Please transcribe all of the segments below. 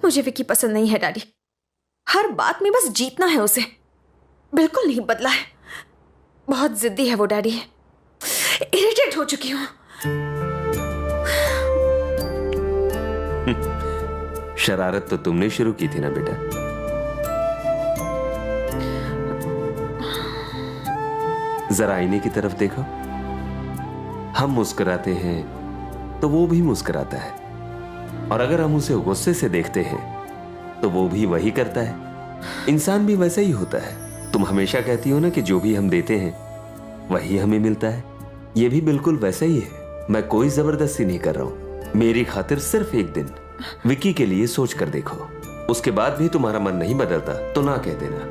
मुझे विकी पसंद नहीं है डैडी। हर बात में बस जीतना है उसे, बिल्कुल नहीं बदला है। बहुत जिद्दी है वो डैडी, इरिटेट हो चुकी हूँ। शरारत तो तुमने शुरू की थी ना बेटा। जरा आईने की तरफ देखो। हम मुस्कुराते हैं तो वो भी मुस्कुराता है, और अगर हम उसे गुस्से से देखते हैं तो वो भी वही करता है। इंसान भी वैसा ही होता है। तुम हमेशा कहती हो ना कि जो भी हम देते हैं वही हमें मिलता है। ये भी बिल्कुल वैसा ही है। मैं कोई जबरदस्ती नहीं कर रहा हूं। मेरी खातिर सिर्फ एक दिन विकी के लिए सोच कर देखो, उसके बाद भी तुम्हारा मन नहीं बदलता तो ना कह देना।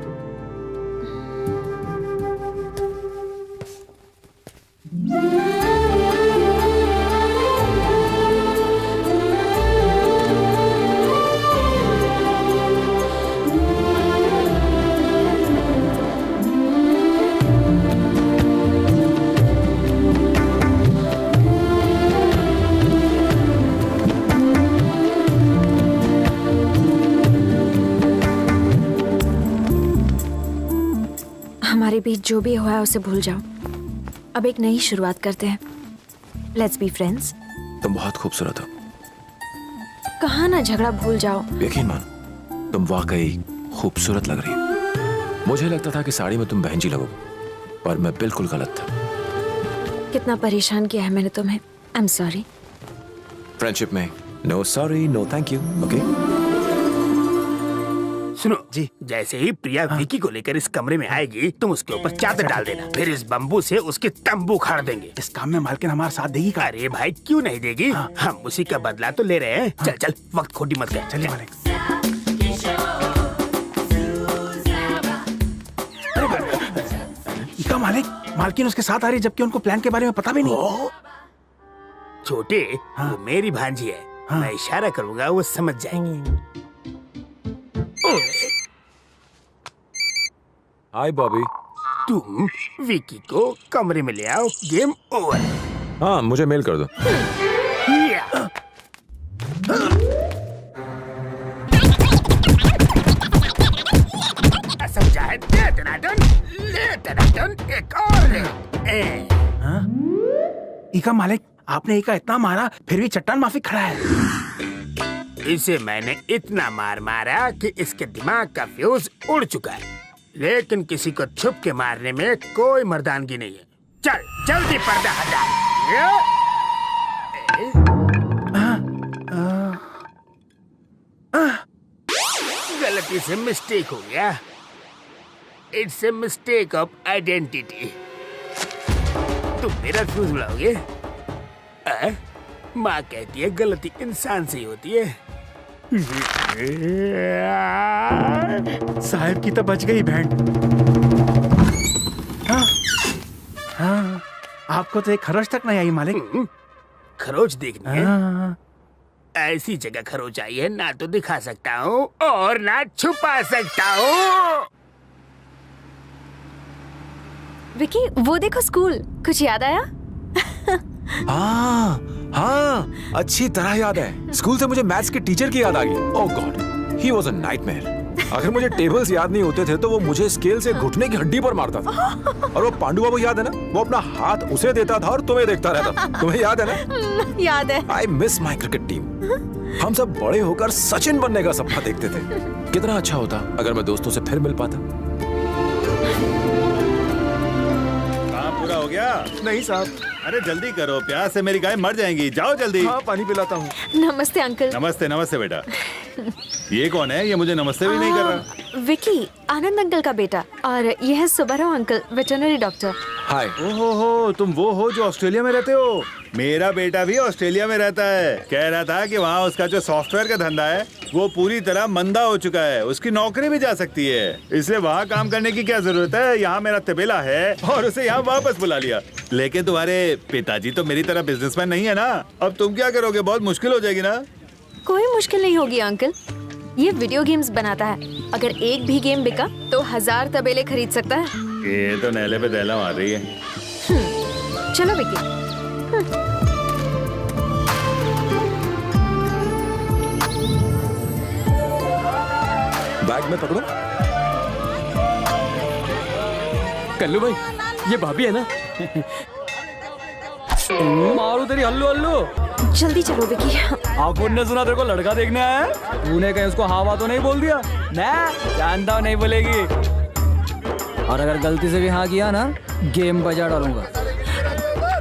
हमारे बीच जो भी हुआ है उसे भूल जाओ। अब एक नई शुरुआत करते हैं। Let's be friends. तुम बहुत खूबसूरत हो। कहा ना झगड़ा भूल जाओ। यकीन मानो, तुम वाकई खूबसूरत लग रही हो। मुझे लगता था कि साड़ी में तुम बहन जी लगोगे, पर मैं बिल्कुल गलत था। कितना परेशान किया है मैंने तुम्हें। I am sorry. फ्रेंडशिप में no sorry no thank you. Okay सुनो जी, जैसे ही प्रिया विकी को लेकर इस कमरे में आएगी, तुम उसके ऊपर चादर डाल देना। फिर इस बम्बू से उसके तंबू उखाड़ देंगे। इस काम में मालकिन हमारा साथ देगी का? अरे भाई क्यों नहीं देगी? हम उसी का बदला तो ले रहे हैं। चल चल, वक्त खोटी मत कर। चलिए मालिक। इका मालिक, मालकिन उसके साथ आ रही जबकि उनको प्लान के बारे में पता भी नहीं। छोटे, वो मेरी भांजी है। मैं इशारा करूंगा वो समझ जाएगी। हाय बॉबी। तुम विकी को कमरे में ले आओ। Game over. हाँ, मुझे मेल कर दो। समझा है? ले टनाटन, एक और ले। इका मालिक, आपने इका इतना मारा फिर भी चट्टान माफी खड़ा है। इसे मैंने इतना मार मारा कि इसके दिमाग का फ्यूज उड़ चुका है, लेकिन किसी को छुप के मारने में कोई मर्दानगी नहीं है। चल जल्दी पर्दा हटा। गलती से मिस्टेक हो गया। It's a mistake of identity. तुम मेरा फ्यूज उड़ाओगे? माँ कहती है गलती इंसान से ही होती है। साहब की तो बच गई बहन। हाँ, आपको तो एक खरोच तक नहीं आई मालिक। खरोच देखनी है? ऐसी जगह खरोच आई है ना तो दिखा सकता हूँ और ना छुपा सकता हूँ। विकी, वो देखो स्कूल। कुछ याद आया? हाँ, अच्छी तरह याद है। स्कूल से मुझे मैथ्स के टीचर की याद आ गई। Oh God, he was a nightmare. अगर मुझे टेबल्स याद नहीं होते थे तो वो मुझे स्केल से घुटने की हड्डी पर मारता था। और वो पांडु बाबू याद है ना, वो अपना हाथ उसे देता था और तुम्हें देखता रहता था। तुम्हें याद है ना? याद है। I miss my cricket team. हम सब बड़े होकर सचिन बनने का सपना देखते थे। कितना अच्छा होता अगर मैं दोस्तों से फिर मिल पाता। काम पूरा हो गया? नहीं साहब। अरे जल्दी करो, प्यास से मेरी गाय मर जाएंगी। जाओ जल्दी। हाँ, पानी पिलाता हूँ। नमस्ते अंकल। नमस्ते नमस्ते बेटा। ये कौन है? ये मुझे नमस्ते भी नहीं कर रहा। विकी, आनंद अंकल का बेटा। और ये है सुब्बाराव अंकल, वेटरनरी डॉक्टर। हाय। ओहो, तुम वो हो जो ऑस्ट्रेलिया में रहते हो? मेरा बेटा भी ऑस्ट्रेलिया में रहता है। कह रहा था कि वहाँ उसका जो सॉफ्टवेयर का धंधा है वो पूरी तरह मंदा हो चुका है। उसकी नौकरी भी जा सकती है, इसलिए वहाँ काम करने की क्या जरूरत है। यहाँ मेरा तबेला है और उसे यहाँ वापस बुला लिया। लेकिन तुम्हारे पिताजी तो मेरी तरह बिजनेसमैन नहीं है ना। अब तुम क्या करोगे? बहुत मुश्किल हो जाएगी ना। कोई मुश्किल नहीं होगी अंकल। ये वीडियो गेम्स बनाता है। अगर एक भी गेम बिका तो 1000 तबेले खरीद सकता है। ये तो नैले पे दैला मार रही है। चलो विकी। बैग में पकड़ो। कल्लू भाई, ये भाभी है ना? मारू तेरी हल्लू हल्लू। जल्दी चलो विकी। आकुन ने सुना तेरे को लड़का देखने आया है? तूने कहीं उसको हाँ तो नहीं बोल दिया? मैं जानता हूँ नहीं बोलेगी। और अगर गलती से भी हाँ किया ना, गेम बजा डालूंगा।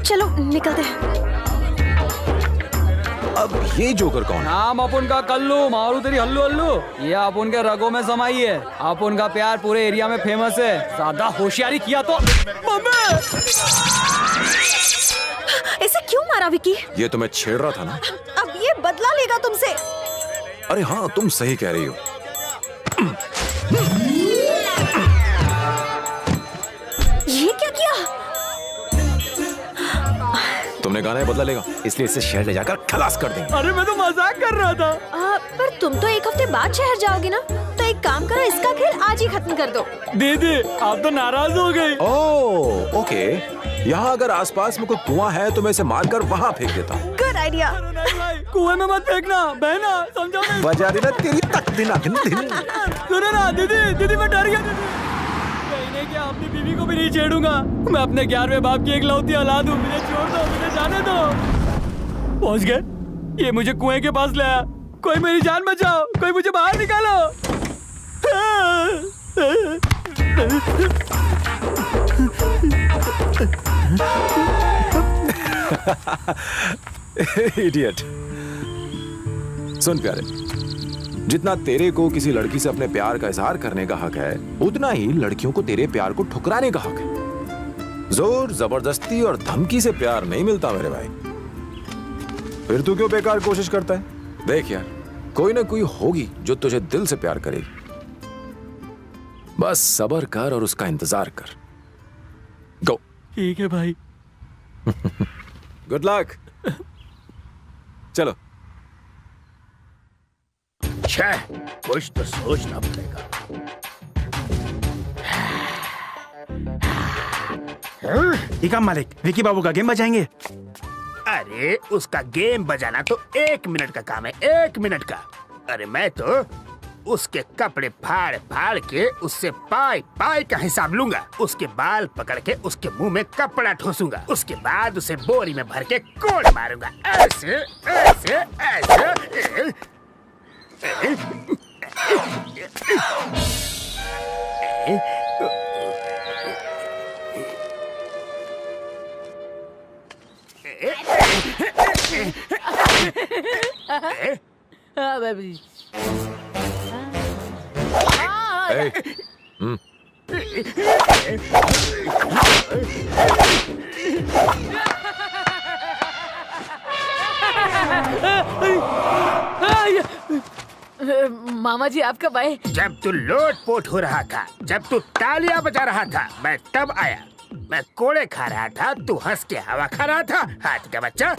चलो निकलते हैं। अब ये जोकर कौन है? नाम अपन का कल्लू, मारू तेरी हल्लू हल्लू। ये अपन के रगों में समाई है। अपन का प्यार पूरे एरिया में फेमस है। ज्यादा होशियारी किया तो इसे क्यों मारा विकी? ये तो मैं छेड़ रहा था ना। अब ये बदला लेगा तुमसे। अरे हाँ, तुम सही कह रही हो। ये क्या किया? तुमने गाना बदला लेगा, इसलिए इसे शहर ले जाकर खलास कर देंगे। अरे मैं तो मजाक कर रहा था। पर तुम तो एक हफ्ते बाद शहर जाओगे ना, तो एक काम करो, इसका खेल आज ही खत्म कर दो। दीदी आप तो नाराज हो गई। ओह ओके, यहाँ अगर आसपास में कोई कुआं है तो मैं इसे मारकर वहाँ फेंक देता हूँ। Good idea. कुएं में मत फेंकना बहना, समझो नहीं? बजा देना तेरी तक दिन दिन। सुनो ना दीदी, दीदी मैं डर गया। कहने क्या, अपनी बीवी को भी नहीं छेड़ूंगा। मैं अपने 11वें बाप की एकलौती औलाद हूँ। मुझे छोड़ दो, मुझे जाने दो। पहुँच गए? ये मुझे कुएं के पास लाया। कोई मेरी जान बचाओ, कोई मुझे बाहर निकालो। इडियट। सुन प्यारे, जितना तेरे को किसी लड़की से अपने प्यार का इजहार करने का हक है, उतना ही लड़कियों को तेरे प्यार को ठुकराने का हक है। जोर जबरदस्ती और धमकी से प्यार नहीं मिलता मेरे भाई। फिर तू क्यों बेकार कोशिश करता है? देख यार, कोई ना कोई होगी जो तुझे दिल से प्यार करेगी। बस सब्र कर और उसका इंतजार कर। गो। ठीक है भाई। Good luck. चलो। कुछ तो सोचना पड़ेगा। ठीक है मालिक, विकी बाबू का गेम बजाएंगे। अरे उसका गेम बजाना तो 1 मिनट का काम है, 1 मिनट का। अरे मैं तो उसके कपड़े फाड़ फाड़ के उससे पाई पाई का हिसाब लूंगा। उसके बाल पकड़ के उसके मुंह में कपड़ा ठोसूंगा। उसके बाद उसे बोरी में भर के कोड़ मारूंगा। ऐसे ऐसे ऐसे। मामा जी आपका भाई। जब तू लोट पोट हो रहा था, जब तू तालियां बजा रहा था, मैं तब आया। मैं कोड़े खा रहा था, तू हंस के हवा खा रहा था। हाथी का बच्चा।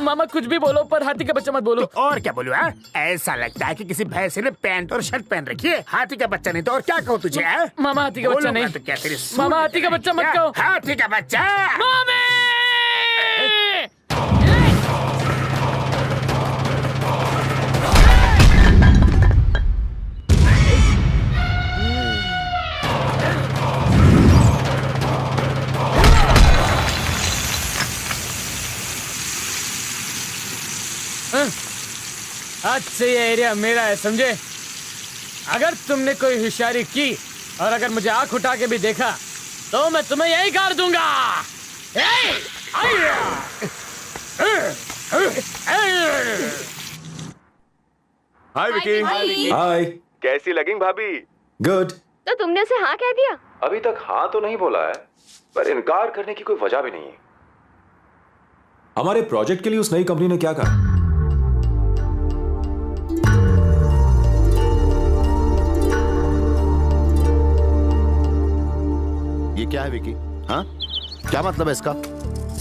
मामा कुछ भी बोलो, पर हाथी का बच्चा मत बोलो। तो और क्या बोलूं? ऐसा लगता है कि किसी भैंसे ने पैंट और शर्ट पहन रखी है। हाथी का बच्चा नहीं तो और क्या कहूँ तुझे? मामा हाथी का बच्चा नहीं। तो क्या तेरी मामा हाथी का बच्चा मत कहो। हाथी का बच्चा। मामे! आज से ये एरिया मेरा है, समझे? अगर तुमने कोई होशियारी की और अगर मुझे आंख उठा के भी देखा तो मैं तुम्हें यही गाड़ दूंगा। हाय विकी। हाय। कैसी लगी भाभी? गुड। तो तुमने उसे हाँ कह दिया? अभी तक हाँ तो नहीं बोला है, पर इनकार करने की कोई वजह भी नहीं है। हमारे प्रोजेक्ट के लिए उस नई कंपनी ने क्या कहा? ये क्या है विकी? हाँ, क्या मतलब है इसका?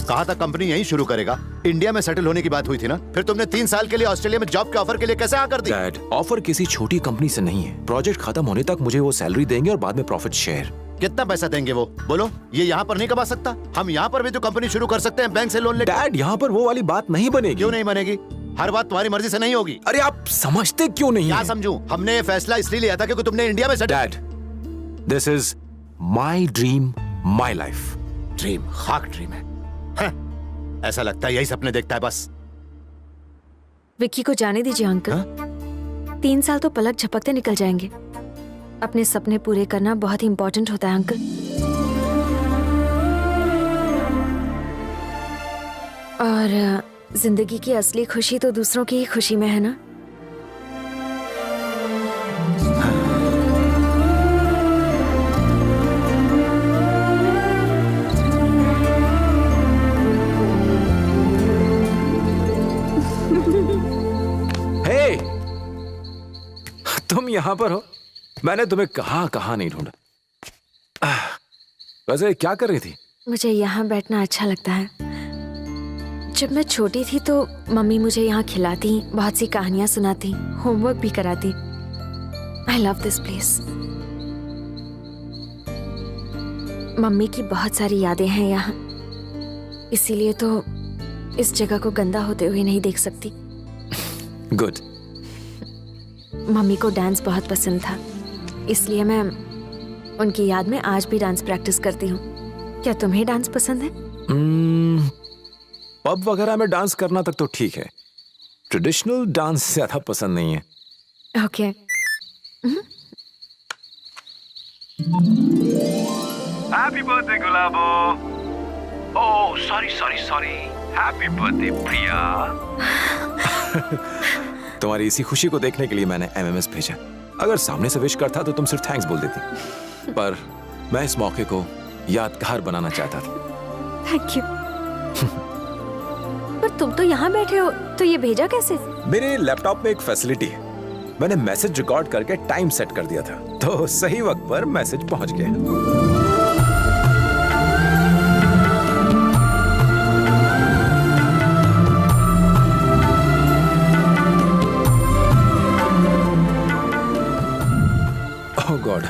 कहा था कंपनी यहीं शुरू करेगा। इंडिया में सेटल होने की बात हुई थी ना? फिर तुमने 3 साल के लिए ऑस्ट्रेलिया में जॉब के ऑफर के लिए कैसे हाँ कर दी? डैड, ऑफर किसी छोटी कंपनी से नहीं है। प्रोजेक्ट खत्म होने तक मुझे वो सैलरी देंगे और बाद में प्रॉफिट शेयर। कितना पैसा देंगे वो? बोलो। ये यहाँ पर नहीं कमा सकता? हम यहाँ पर भी तो कंपनी शुरू कर सकते हैं बैंक से लोन लेकर। डैड, यहाँ पर वो वाली बात नहीं बनेगी। क्यों नहीं बनेगी? हर बात तुम्हारी मर्जी से नहीं होगी। अरे आप समझते क्यों नहीं क्या हैं? समझूं? हमने ये फैसला इसलिए लिया था क्योंकि तुमने इंडिया में settle. Dad, this is my dream, my life. Dream खाक ड्रीम है। ऐसा लगता है यही सपने देखता है बस। विक्की को जाने दीजिए अंकल। 3 साल तो पलक झपकते निकल जाएंगे। अपने सपने पूरे करना बहुत ही इंपॉर्टेंट होता है अंकल। और जिंदगी की असली खुशी तो दूसरों की ही खुशी में है ना। हे, तुम यहां पर हो? मैंने तुम्हें कहां नहीं ढूंढा। वैसे क्या कर रही थी? मुझे यहाँ बैठना अच्छा लगता है। जब मैं छोटी थी तो मम्मी मुझे यहाँ खिलाती, बहुत सी कहानियां सुनाती, होमवर्क भी कराती। I love this place. Mummy की बहुत सारी यादें हैं यहाँ, इसीलिए तो इस जगह को गंदा होते हुए नहीं देख सकती। गुड। मम्मी को डांस बहुत पसंद था, इसलिए मैं उनकी याद में आज भी डांस प्रैक्टिस करती हूँ। क्या तुम्हें डांस पसंद है? पब वगैरह में डांस करना तक तो ठीक है, ट्रेडिशनल डांस ज्यादा पसंद नहीं है। Okay. Happy birthday Gulabo. Oh sorry. Happy birthday Priya. तुम्हारी इसी खुशी को देखने के लिए मैंने एमएमएस भेजा। अगर सामने से विश करता तो तुम सिर्फ थैंक्स बोल देती, पर मैं इस मौके को यादगार बनाना चाहता था। Thank you. पर तुम तो यहाँ बैठे हो, तो ये भेजा कैसे? मेरे लैपटॉप में एक फैसिलिटी है, मैंने मैसेज रिकॉर्ड करके टाइम सेट कर दिया था, तो सही वक्त पर मैसेज पहुंच गया। ओह गॉड,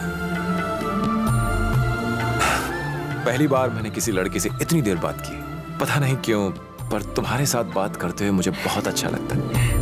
पहली बार मैंने किसी लड़की से इतनी देर बात की। पता नहीं क्यों, पर तुम्हारे साथ बात करते हुए मुझे बहुत अच्छा लगता है।